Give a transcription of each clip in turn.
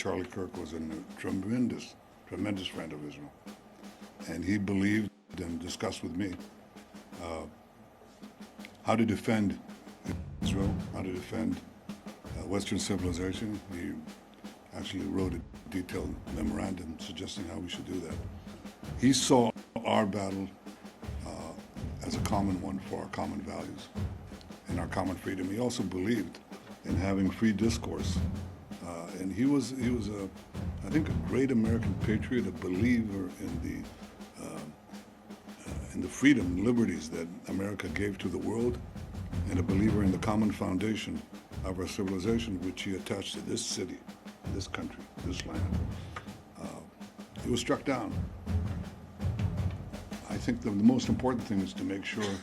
Charlie Kirk was a tremendous friend of Israel. And he believed and discussed with me how to defend Israel, how to defend Western civilization. He actually wrote a detailed memorandum suggesting how we should do that. He saw our battle as a common one for our common values and our common freedom. He also believed in having free discourse. And he was I think, a great American patriot, a believer in the freedom and liberties that America gave to the world, and a believer in the common foundation of our civilization, which he attached to this city, this country, this land. He was struck down. I think the most important thing is to make sure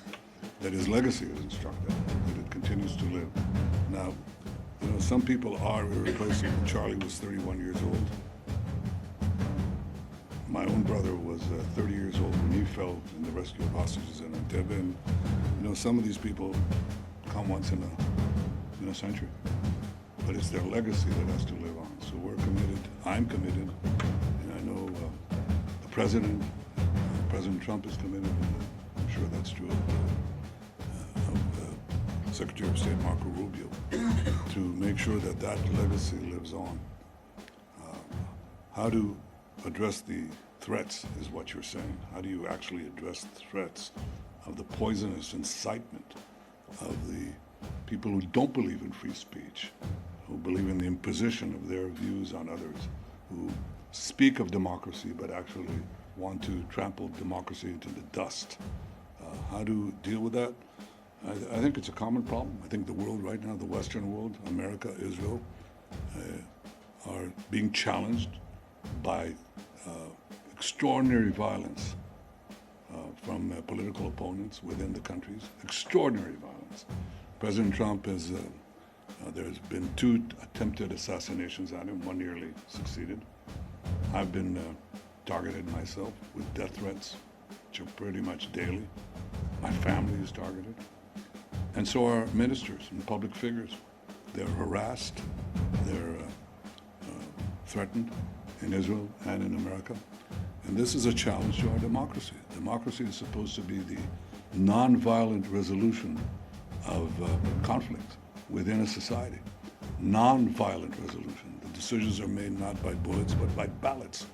that his legacy isn't struck down, that it continues to live. Now, some people are irreplaceable. Charlie was 31 years old. My own brother was 30 years old when he fell in the rescue of hostages in Entebbe. And, some of these people come once in a century. But it's their legacy that has to live on. So we're committed. I'm committed. And I know the President Trump is committed. And I'm sure that's true of Secretary of State Marco Rubio, to make sure that that legacy lives on. How to address the threats is what you're saying. How do you actually address the threats of the poisonous incitement of the people who don't believe in free speech, who believe in the imposition of their views on others, who speak of democracy but actually want to trample democracy into the dust? How to deal with that? I think it's a common problem. I think the world right now, the Western world, America, Israel, are being challenged by extraordinary violence from political opponents within the countries. Extraordinary violence. President Trump has, there's been 2 attempted assassinations on him. One nearly succeeded. I've been targeted myself with death threats, which are pretty much daily. My family is targeted. And so are ministers and public figures. They're harassed, they're threatened in Israel and in America. And this is a challenge to our democracy. Democracy is supposed to be the nonviolent resolution of conflict within a society. Nonviolent resolution. The decisions are made not by bullets, but by ballots.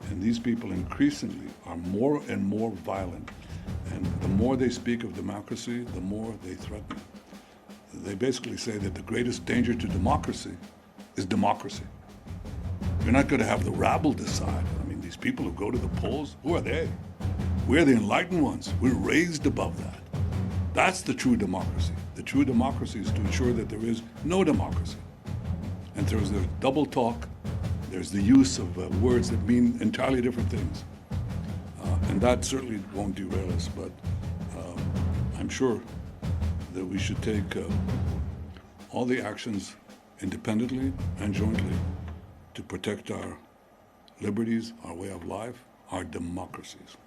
And these people increasingly are more and more violent. And the more they speak of democracy, the more they threaten it. They basically say that the greatest danger to democracy is democracy. You're not going to have the rabble decide. I mean, these people who go to the polls, who are they? We're the enlightened ones. We're raised above that. That's the true democracy. The true democracy is to ensure that there is no democracy. And there's double talk. There's the use of words that mean entirely different things. And that certainly won't derail us, but I'm sure that we should take all the actions independently and jointly to protect our liberties, our way of life, our democracies.